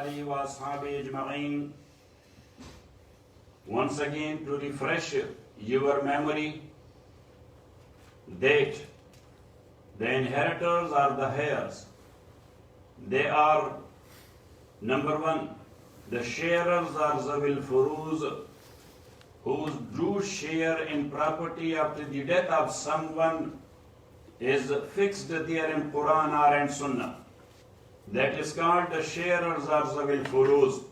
آله وأصحابه أجمعين. Once again, to refresh your memory, that the inheritors are the heirs. They are, number one, the sharers are Zawil Furuz, whose due share in property after the death of someone is fixed there in Quran or and Sunnah. That is called the sharers or Zawil Furuz.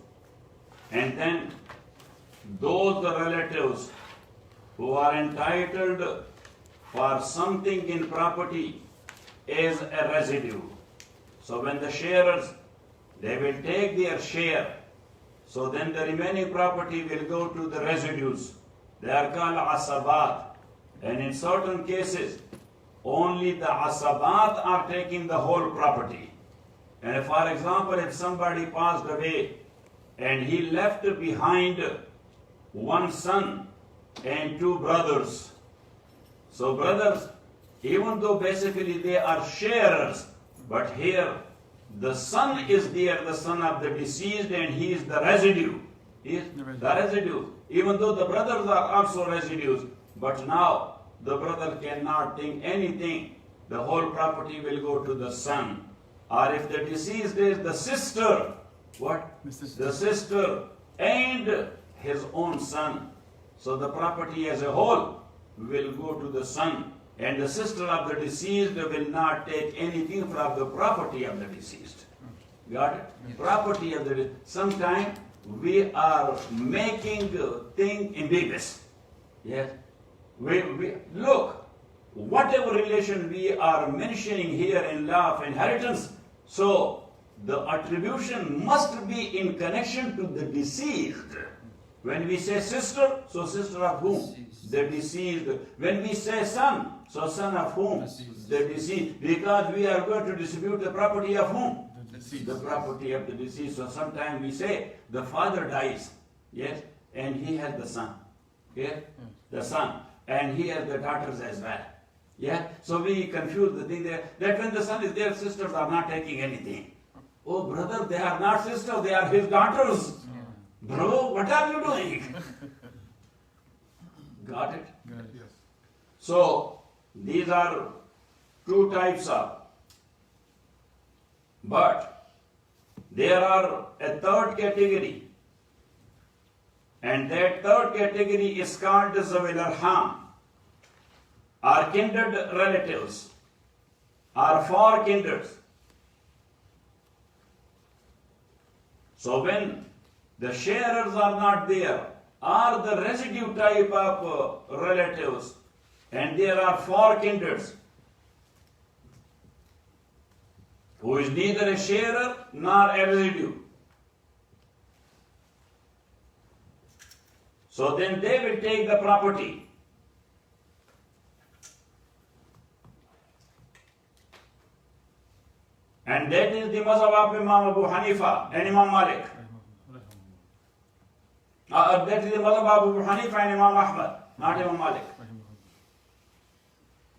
And then those relatives who are entitled for something in property is a residue. So when the sharers, they will take their share, so then the remaining property will go to the residues. They are called asabat. And in certain cases, only the asabat are taking the whole property. And for example, if somebody passed away and he left behind one son and two brothers. So brothers, even though basically they are sharers, but here the son is there, the son of the deceased, and he is the residue. He is the residue. Even though the brothers are also residues, but now the brother cannot think anything. The whole property will go to the son. Or if the deceased is the sister, what? The sister and his own son. So the property as a whole will go to the son. And the sister of the deceased will not take anything from the property of the deceased. Got it? Yes. Property of the deceased. Sometimes we are making thing ambiguous. Yes. We look, whatever relation we are mentioning here in law of inheritance, so the attribution must be in connection to the deceased. When we say sister, so sister of whom? The deceased. When we say son, so son of whom? The deceased. Because we are going to distribute the property of whom? The property of the deceased. So sometimes we say the father dies, yes, and he has the son, yes, the son, and he has the daughters as well. Yeah, so we confuse the thing there, that when the son is there, sisters are not taking anything. Oh brother, they are not sisters, they are his daughters. Bro, what are you doing? Got it? Yes. So, these are two types of. But, there are a third category. And that third category is called Zawil Arham, or kindred relatives, or for kindreds. So when the sharers are not there, or the residue type of relatives, and there are four kindreds, who is neither a sharer nor a residue. So then they will take the property. And that is the mazhab of Imam Abu Hanifa and Imam Malik. That is the mazhab of Abu Hanifa and Imam Ahmad, not Imam Malik.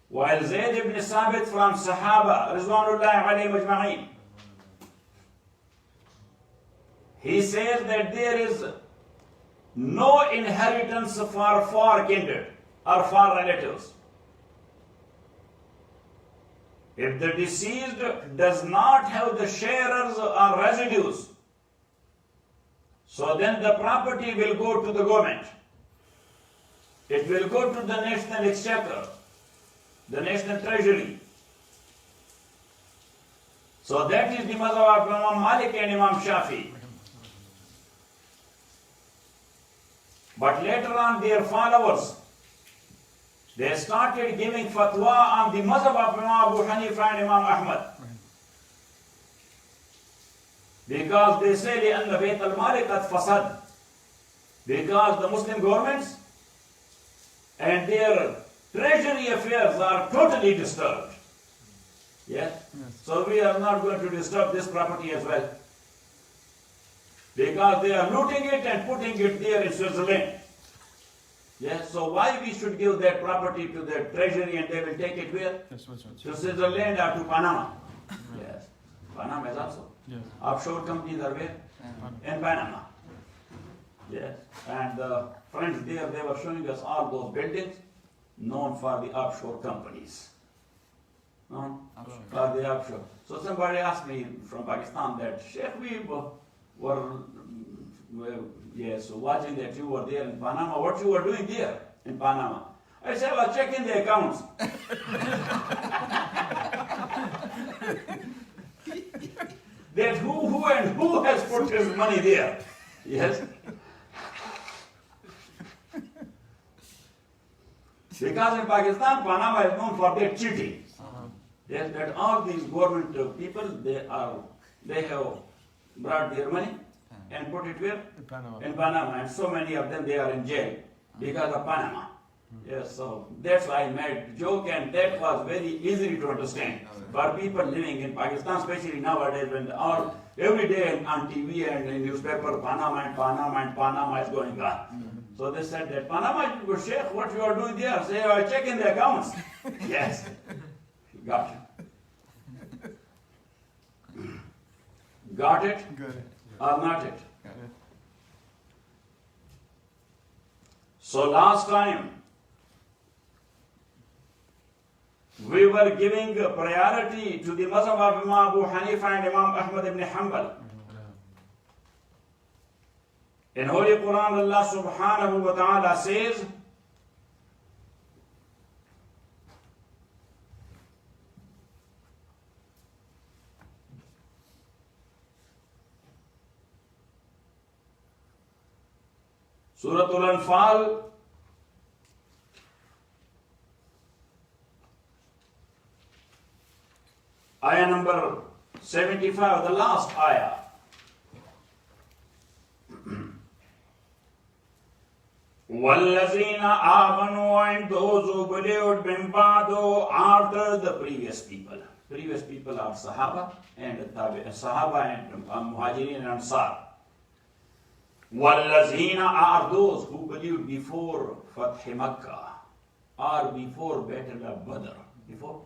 While Zayd ibn Sabit from Sahaba, Rizwanullahi alayhim ajma'in, he says that there is no inheritance for four kindred or four relatives. If the deceased does not have the sharers or residues, so then the property will go to the government. It will go to the National Exchequer, the National Treasury. So that is the mazhab of Imam Malik and Imam Shafi. But later on their followers, they started giving fatwa on the mazhab of Imam Abu Hanifa and Imam Ahmad. Because they say لأن بيت المال قد فسد. Because the Muslim governments and their treasury affairs are totally disturbed. Yes? So we are not going to disturb this property as well. Because they are looting it and putting it there in Switzerland. Yes, so why we should give that property to the treasury and they will take it where? To Switzerland or to Panama. Yes. Panama is also. Yes. Offshore companies are where? In Panama. Yes. And the friends there, they were showing us all those buildings known for the offshore companies. Known for the offshore. So somebody asked me from Pakistan that, Sheikh, we were yes, watching that you were there in Panama. What you were doing there in Panama? I said, I was checking the accounts. That who has put his money there? Yes. Because in Pakistan, Panama is known for their cheating. Yes, that all these government people, they have brought their money and put it where? In Panama. And so many of them, they are in jail because of Panama. Yes, so that's why I made joke, and that was very easy to understand for people living in Pakistan, especially nowadays when every day on TV and in newspaper, Panama is going on. So they said that Panama, Sheikh, what you are doing there? Say, I check in the accounts. Yes, got it. Got it? Or not it? So last time, we were giving priority to the Mazhab of Imam Abu Hanifa and Imam Ahmad ibn Hanbal. In Holy Quran, Allah subhanahu wa ta'ala says, Surah Al-Anfal, ayah number 75, the last ayah. وَالَّذِينَ آمَنُوا, and those who believed min ba'du, after the previous people. Previous people are Sahaba and Sahaba and Muhajirin and Ansar. وَالَّذِينَ are those who believed before Fath Makkah or before Battle of Badr. Before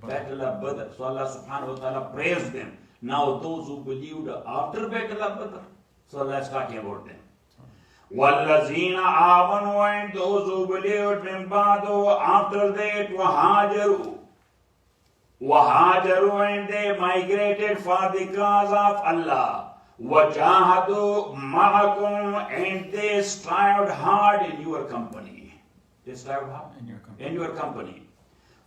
Battle of Badr. So Allah subhanahu wa ta'ala praised them. Now those who believed after Battle of Badr. So Allah is talking about them. وَالَّذِينَ آمَنُوا, and those who believed min ba'du, after that وَهَاجَرُوا, and they migrated for the cause of Allah. وَجَاهَدُوا مَعَكُمْ, and they strived hard in your company. They strived hard in your company.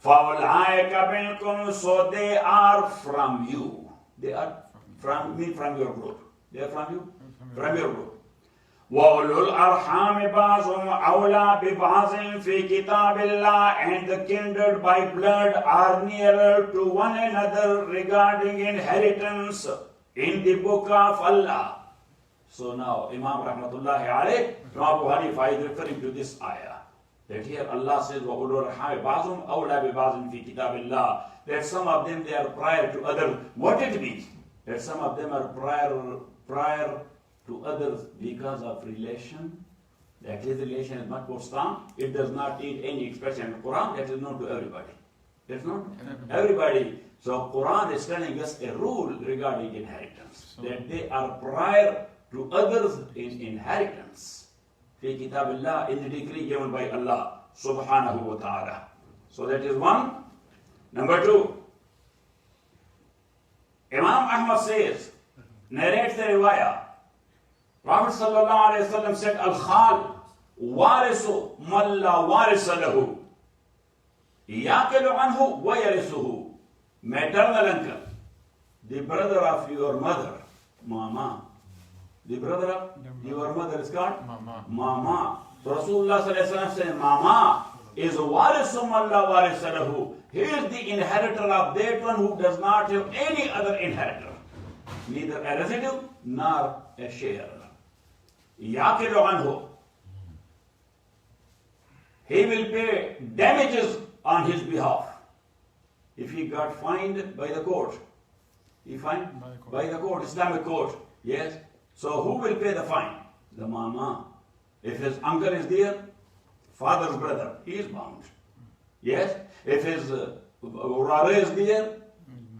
فَأُولَٰئِكَ مِنكُمْ, so they are from you. They are from your group. They are from you? From your group. وَأُولُو الْأَرْحَامِ بَعْضُهُمْ أَوْلَىٰ بِبَعْضٍ فِي كِتَابِ اللَّهِ, and the kindred by blood are nearer to one another regarding inheritance in the book of Allah. So now Imam Rahmatullahi alayh, Imam Abu Hanifa is referring to this ayah. That here Allah says, وَأُولُو الْأَرْحَامِ بَعْضُهُمْ أَوْلَىٰ بِبَعْضٍ فِي كِتَابِ اللَّهِ, that some of them, they are prior to others. What it means? That some of them are prior to others because of relation. That his relation is much more strong. It does not need any expression in the Quran. That is known to everybody. That's not everybody. So Quran is telling us a rule regarding inheritance. That they are prior to others in inheritance. Fi kitabillah, in the decree given by Allah subhanahu wa ta'ala. So that is one. Number two, Imam Ahmad says, narrates the riwayah, Prophet sallallahu alayhi wa sallam said, Al-Khal warisu man la warisa lahu, yaqilu anhu wa yarisuhu. Maternal uncle, the brother of your mother, Mama. The brother of your mother is called Mama. So Rasulullah sallallahu alayhi wa sallam said, Mama is warisu man la warisa lahu. He is the inheritor of that one who does not have any other inheritor. Neither a residue nor a share. Yaqilu anhu. He will pay damages on his behalf. If he got fined by the court. He fined by the court, Islamic court. Yes. So who will pay the fine? The Mama. If his uncle is there, father's brother, he is bound. Yes. If his Urare is there,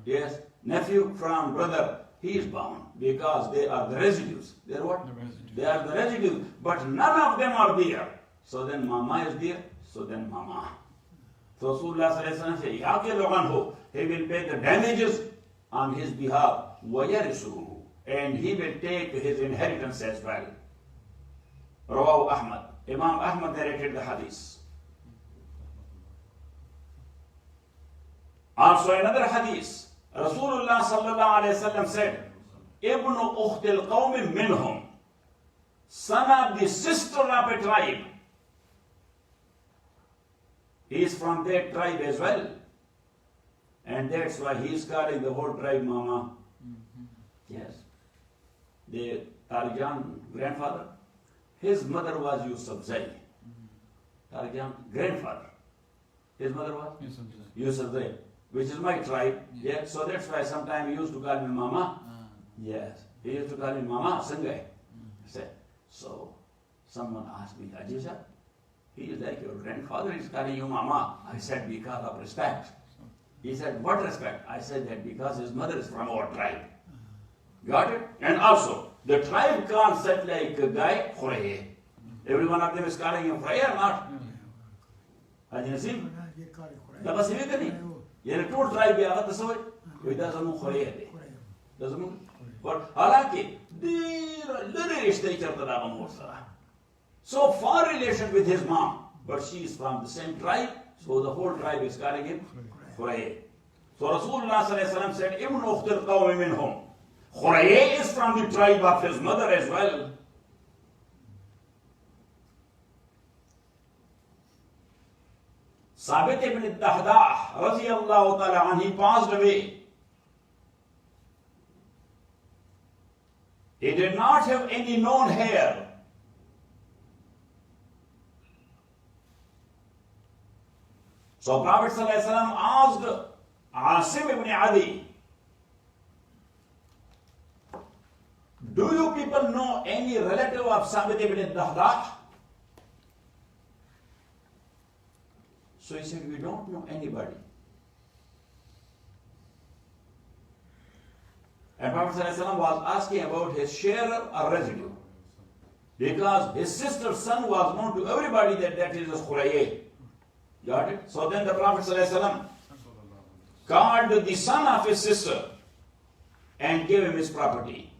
yes, nephew from brother, he is bound because they are the residues. They are what? The residue. They are the residues, but none of them are there. So then mama is there, so then mama. So Rasulullah sallallahu alaihi wasallam said, "Yaqil anhu," he will pay the damages on his behalf, وَيَرِثُهُ, and he will take his inheritance as well. Rawahu Ahmad. Imam Ahmad narrated the hadith. Also another hadith, Rasulullah sallallahu alaihi wasallam said, "Ibnu ukhtil qawmi minhum," son of the sister of a tribe. He is from that tribe as well. And that's why he is calling the whole tribe mama. Yes. The Tarjan grandfather, his mother was Yusufzai. Tarjan grandfather. His mother was Yusufzai, which is my tribe. Yeah. So that's why sometimes he used to call me mama. Yes. He used to call me mama Sangai. So someone asked me, Ajisa, he is like your grandfather is calling you mama. I said, because of respect. He said, what respect? I said that because his mother is from our tribe. Got it? And also, the tribe calls such like a guy, Khuraye. Every one of them is calling him Khuraye or not? Have you seen? That's what we do. You have two tribes, that's why we doesn't Khuraye. Doesn't mean? But halaki, so far relation with his mom, but she is from the same tribe, so the whole tribe is calling him Khuraye. So Rasulullah sallallahu alaihi wasallam said, "Ibn ukhtil qawmi minhum." Khuraye is from the tribe of his mother as well. Sabit ibn al-Dahdah radiyallahu ta'ala anhu, he passed away. He did not have any known hair. So Prophet sallallahu alaihi wasallam asked Asim ibn Adi, "Do you people know any relative of Sabit ibn al-Dahdah?" So he said, "We don't know anybody." And Prophet sallallahu alaihi wasallam was asking about his share or residue, because his sister's son was known to everybody that is a Khuraye. Got it? So then the Prophet ﷺ called the son of his sister and gave him his property.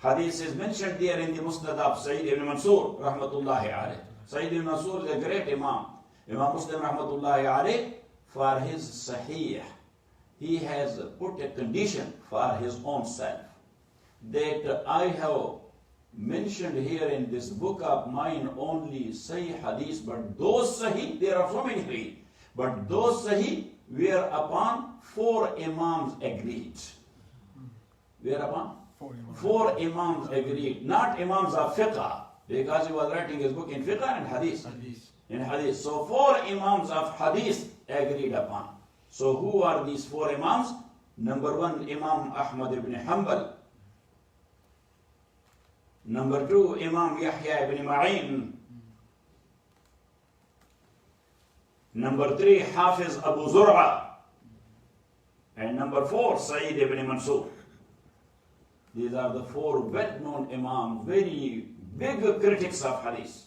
Hadith is mentioned there in the Musnad of Sayyid ibn Mansur, rahmatullahi alayh. Sayyid ibn Mansur is a great Imam. Imam Muslim, rahmatullahi alayh, for his Sahih, he has put a condition for his own self, that I have mentioned here in this book of mine only Sahih Hadith, but those Sahih, there are so many, but those Sahih were upon four Imams agreed. Whereupon? Four Imams agreed, not Imams of Fiqh, because he was writing his book in Fiqh and Hadith. In Hadith. So four Imams of Hadith agreed upon. So who are these four Imams? Number one, Imam Ahmad ibn Hanbal. Number two, Imam Yahya ibn Ma'in. Number three, Hafiz Abu Zur'a. And number four, Sayyid ibn Mansur. These are the four well-known Imams, very big critics of Hadith.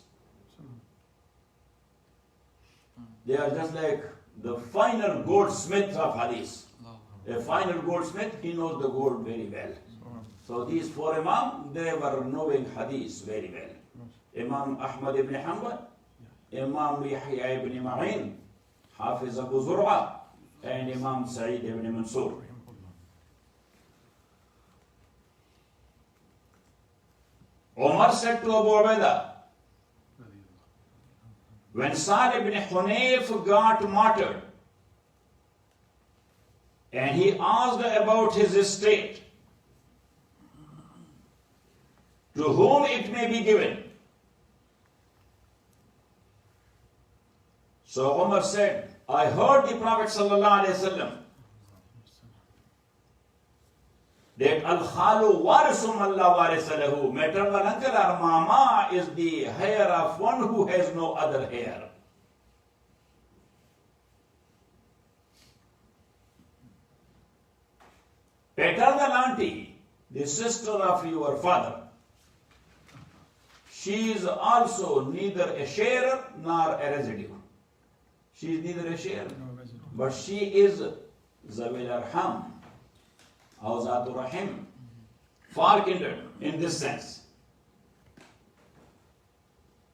They are just like the finer goldsmiths of Hadith. A finer goldsmith, he knows the gold very well. So these four Imams, they were knowing Hadith very well. Imam Ahmad ibn Hanbal, Imam Yahya ibn Ma'in, Hafiz Abu Zur'a, and Imam Sa'id ibn Mansur. Umar said to Abu Ubaidah, when Sa'd ibn Hunayf got martyred, and he asked about his estate, to whom it may be given. So Umar said, I heard the Prophet ﷺ that al-khalu warisum Allah warisalahu, maternal uncle or mama is the hair of one who has no other hair. the sister of your father. She is also neither a sharer nor a residue. She is neither a sharer, but she is Zawil Arham, or Zatul Rahim, far kindred in this sense.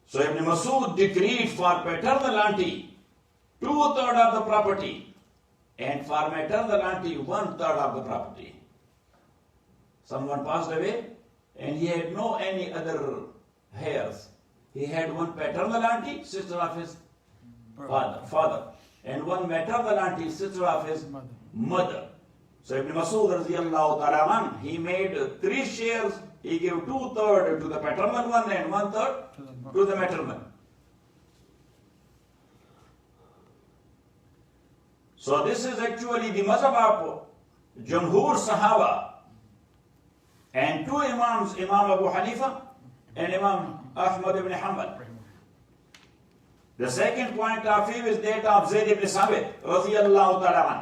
So Ibn Masud decreed for paternal auntie 2/3 of the property, and for maternal auntie 1/3 of the property. Someone passed away, and he had no any other heirs. He had one paternal auntie, sister of his father, and one maternal auntie, sister of his mother. So Ibn Masud radiyallahu ta'ala an, he made 3 shares. He gave 2/3 to the paternal one and 1/3 to the maternal. So this is actually the mazhab of Jumhur Sahaba and 2 Imams, Imam Abu Hanifa and Imam Ahmad ibn Hanbal. The second point of view is that of Zayd ibn Sabit radiyallahu ta'ala an.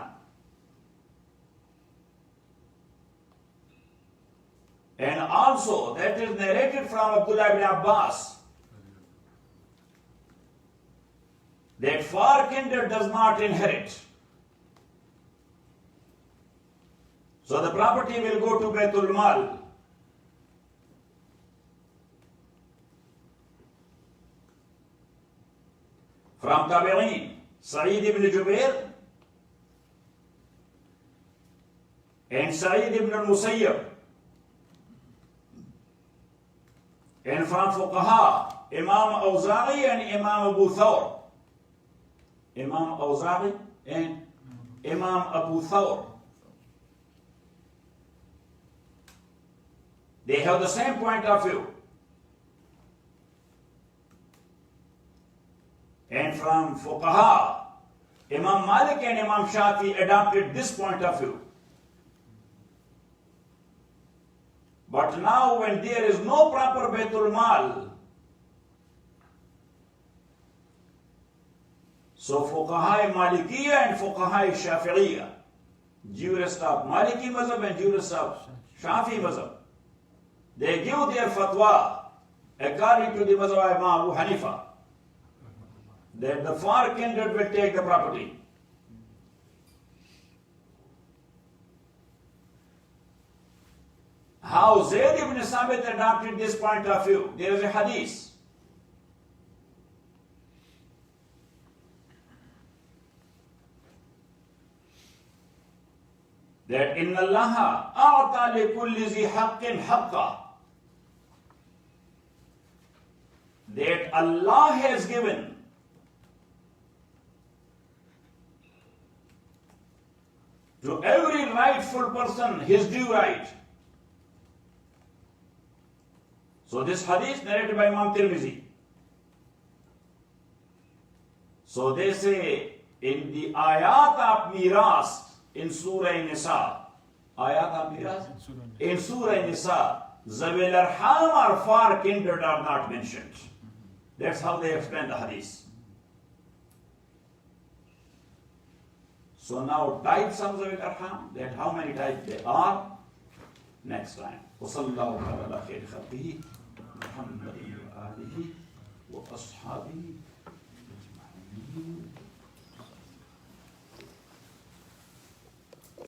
And also that is narrated from Abdullah ibn Abbas that far kindred does not inherit. So the property will go to Baitul Mal. From Tabi'in, Sa'id ibn Jubair and Sa'id ibn al-Musayyab. And from Fuqaha, Imam Awza'i and Imam Abu Thawr. Imam Awza'i and Imam Abu Thawr. They have the same point of view. And from Fuqaha, Imam Malik and Imam Shafi adopted this point of view. But now when there is no proper Baitul Mal, so Fuqaha Malikiyya and Fuqaha Shafi'iyya, jurists of Maliki Mazhab and jurists of Shafi Mazhab, they give their fatwa according to the Mazhab of Imam Abu Hanifa, that the far kindred will take the property. How Zayd ibn Sabit adopted this point of view? There is a hadith. That in Allah a'ta li kulli zi haqqin haqqa. That Allah has given to every rightful person his due right. So this hadith narrated by Imam Tirmizi. So they say in the ayat of Miras in Surah Nisa, ayat of Miras in Surah Nisa, Zawil Arham or far kindred are not mentioned. That's how they explain the hadith. So now types of Zawil Arham, that how many types they are, next time. وصلى الله على خير خلقه محمد وآله وأصحابه أجمعين.